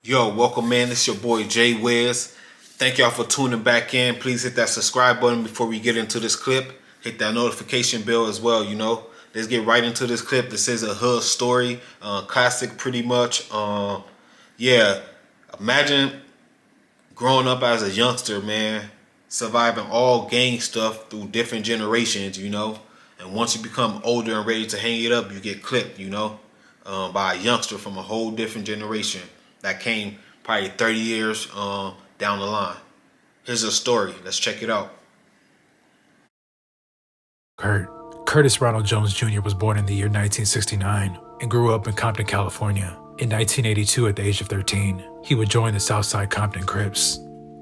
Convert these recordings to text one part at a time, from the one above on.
Yo, welcome man, it's your boy Jay Wiz. Thank y'all for tuning back in. Please hit that subscribe button before we get into this clip. Hit that notification bell as well, Let's get right into this clip. This is a hood story, classic pretty much. Yeah, imagine growing up as a youngster, man, surviving all gang stuff through different generations, And once you become older and ready to hang it up, you get clipped, by a youngster from a whole different generation that came probably 30 years down the line. Here's a story. Let's check it out. Curt. Curtis Ronald Jones Jr. was born in the year 1969 and grew up in Compton, California. In 1982, at the age of 13, he would join the Southside Compton Crips,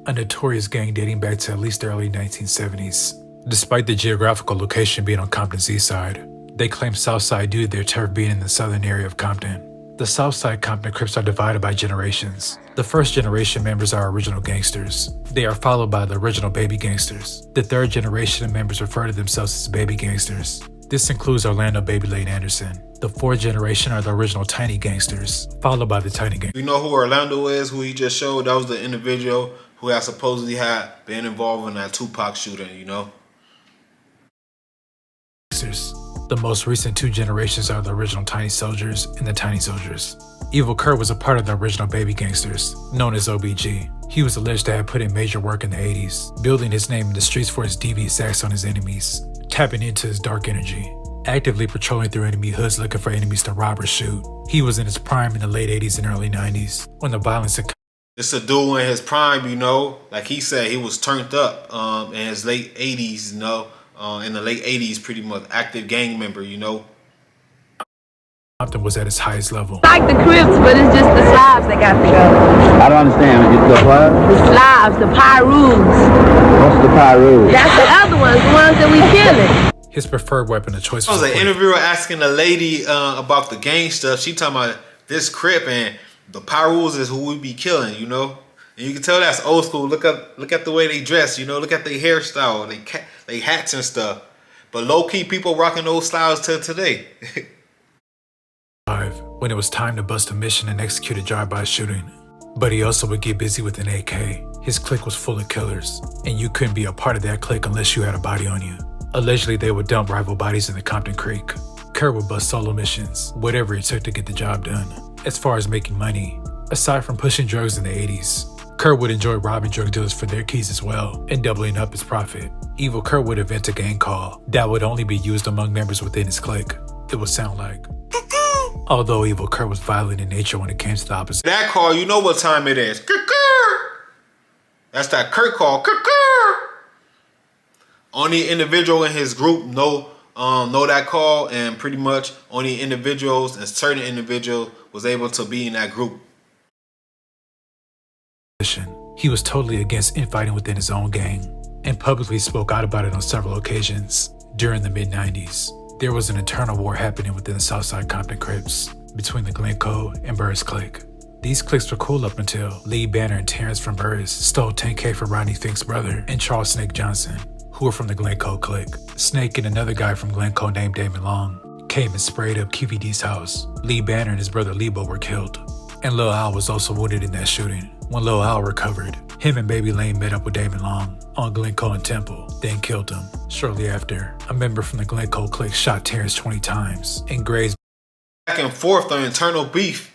a notorious gang dating back to at least the early 1970s. Despite the geographical location being on Compton's east side, they claim Southside due to their turf being in the southern area of Compton. The Southside Compton Crips are divided by generations. The first generation members are original gangsters. They are followed by the original baby gangsters. The third generation of members refer to themselves as baby gangsters. This includes Orlando Baby Lane Anderson. The fourth generation are the original tiny gangsters, followed by the tiny gangsters. You know who Orlando is, who he just showed? That was the individual who had supposedly had been involved in that Tupac shooting, The most recent two generations are the original Tiny Soldiers and the Tiny Soldiers. Evil Curt was a part of the original baby gangsters, known as OBG. He was alleged to have put in major work in the 80s, building his name in the streets for his devious acts on his enemies, tapping into his dark energy, actively patrolling through enemy hoods looking for enemies to rob or shoot. He was in his prime in the late 80s and early 90s, when the violence and It's a dude in his prime, Like he said, he was turned up in his late 80s, in the late 80s, pretty much active gang member, Compton was at its highest level. Like the Crips, but it's just the Slavs that got to go. I don't understand. The what? The Slavs, the Pyrus. What's the Pyru? That's the other ones, the ones that we killing. His preferred weapon of choice There was was an interviewer asking a lady about the gang stuff. She talking about this Crip and the Pyrus is who we be killing, And you can tell that's old school. Look at the way they dress, Look at their hairstyle, they hats and stuff. But low key, people rocking those styles till today. When it was time to bust a mission and execute a drive-by shooting. But he also would get busy with an AK. His clique was full of killers, and you couldn't be a part of that clique unless you had a body on you. Allegedly, they would dump rival bodies in the Compton Creek. Curt would bust solo missions, whatever it took to get the job done. As far as making money, aside from pushing drugs in the 80s, Curt would enjoy robbing drug dealers for their keys as well, and doubling up his profit. Evil Curt would invent a gang call that would only be used among members within his clique. It would sound like, although Evil Curt was violent in nature when it came to the opposite. That call, you know what time it is. That's that Curt call. Only individual in his group know that call, and pretty much only individuals and certain individuals was able to be in that group. He was totally against infighting within his own gang, and publicly spoke out about it on several occasions. During the mid-90s, there was an internal war happening within the Southside Compton Crips between the Glencoe and Burris clique. These cliques were cool up until Lee Banner and Terrence from Burris stole $10K from Rodney Fink's brother and Charles Snake Johnson, who were from the Glencoe clique. Snake and another guy from Glencoe named Damon Long came and sprayed up QVD's house. Lee Banner and his brother Lebo were killed, and Lil Al was also wounded in that shooting. When Lil Al recovered, him and Baby Lane met up with Damon Long on Glencoe and Temple, then killed him. Shortly after, a member from the Glencoe clique shot Terrence 20 times and grazed back and forth on internal beef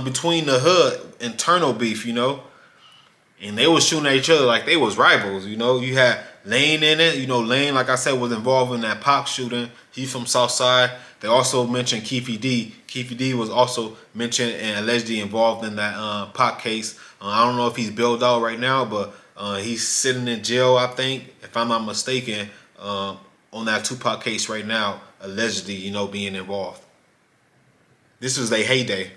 between the hood, internal beef, And they was shooting at each other like they was rivals, You had Lane in it, Lane, like I said, was involved in that Pac shooting. He's from Southside. They also mentioned Keefy D. Keefy D was also mentioned and allegedly involved in that Pac case. I don't know if he's bailed out right now, but he's sitting in jail, I think, if I'm not mistaken, on that Tupac case right now, allegedly, being involved. This was their heyday.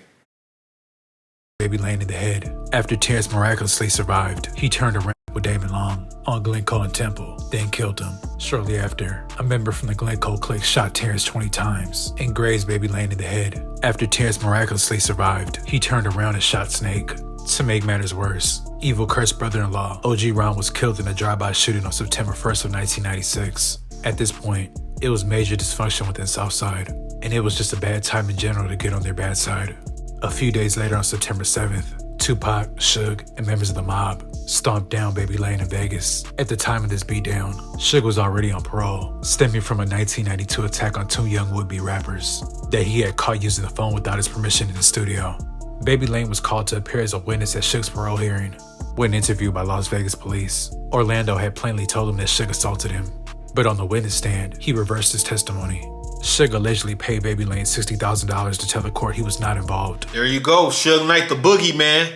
Baby Lane in the head. After Terrence miraculously survived, he turned around with Damon Long on Glencoe and Temple, then killed him. Shortly after, a member from the Glencoe clique shot Terrence 20 times and grazed Baby Lane in the head. After Terrence miraculously survived, he turned around and shot Snake. To make matters worse, Evil Curt's brother-in-law, OG Ron, was killed in a drive-by shooting on September 1st of 1996. At this point, it was major dysfunction within Southside, and it was just a bad time in general to get on their bad side. A few days later on September 7th, Tupac, Suge, and members of the mob stomped down Baby Lane in Vegas. At the time of this beatdown, Suge was already on parole, stemming from a 1992 attack on 2 young would-be rappers that he had caught using the phone without his permission in the studio. Baby Lane was called to appear as a witness at Suge's parole hearing. When interviewed by Las Vegas police, Orlando had plainly told him that Suge assaulted him, but on the witness stand, he reversed his testimony. Suge allegedly paid Baby Lane $60,000 to tell the court he was not involved. There you go, Suge Knight the boogeyman,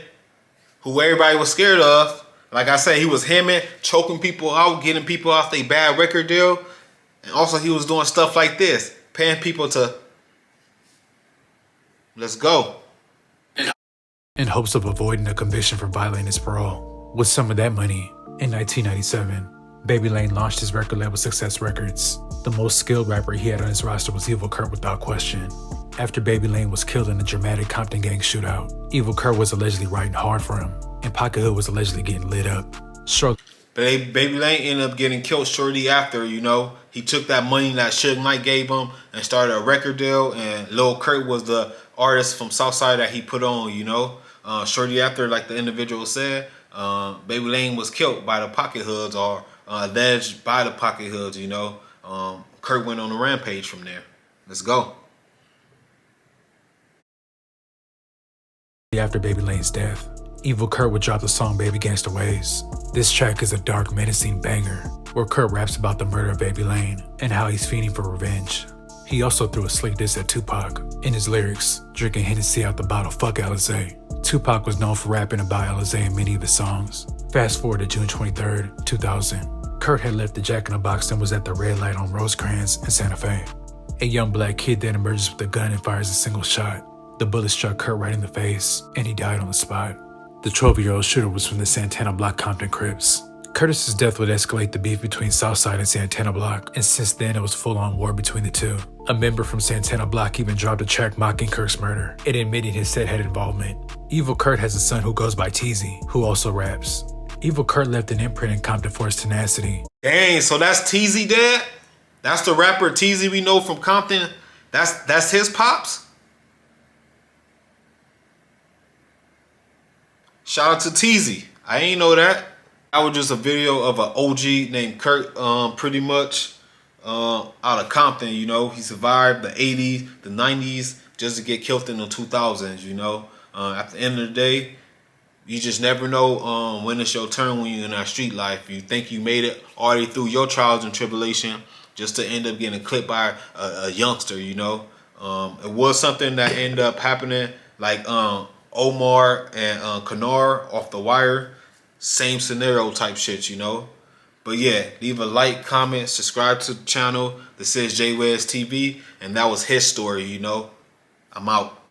who everybody was scared of. Like I said, he was hemming, choking people out, getting people off their bad record deal. And also he was doing stuff like this, paying people to, let's go. In hopes of avoiding a conviction for violating his parole. With some of that money, in 1997, Baby Lane launched his record label Success Records. The most skilled rapper he had on his roster was Evil Curt without question. After Baby Lane was killed in a dramatic Compton gang shootout, Evil Curt was allegedly riding hard for him, and Pocket Hood was allegedly getting lit up. Baby Lane ended up getting killed shortly after, you know. He took that money that Suge Knight gave him and started a record deal, and Lil Curt was the artist from Southside that he put on, you know. Shortly after, like the individual said, Baby Lane was killed by the Pocket Hoods, or alleged by the Pocket Hoods, you know. Curt went on a rampage from there. Let's go. After Baby Lane's death, Evil Curt would drop the song Baby Gangsta Ways. This track is a dark, menacing banger where Curt raps about the murder of Baby Lane and how he's fiending for revenge. He also threw a slick diss at Tupac. In his lyrics, drinking Hennessy out the bottle, fuck Alizé. Tupac was known for rapping about Alizé in many of his songs. Fast forward to June 23rd, 2000. Curt had left the Jack in the Box and was at the red light on Rosecrans in Santa Fe. A young black kid then emerges with a gun and fires a single shot. The bullet struck Curt right in the face, and he died on the spot. The 12-year-old shooter was from the Santana Block Compton Crips. Curtis's death would escalate the beef between Southside and Santana Block, and since then it was full-on war between the two. A member from Santana Block even dropped a track mocking Curt's murder and admitting his set had involvement. Evil Curt has a son who goes by Teezy, who also raps. Evil Curt left an imprint in Compton for his tenacity. Dang, so that's Teezy dad? That's the rapper Teezy we know from Compton? That's his pops? Shout out to Teezy. I ain't know that. That was just a video of an OG named Curt, pretty much out of Compton, you know. He survived the 80s, the 90s, just to get killed in the 2000s, you know. At the end of the day, you just never know when it's your turn when you're in that street life. You think you made it already through your trials and tribulation just to end up getting clipped by a youngster, you know. It was something that ended up happening, like Omar and Kanar off The Wire. Same scenario type shit, you know. But yeah, leave a like, comment, subscribe to the channel. This is J Wiz TV, and that was his story, you know. I'm out.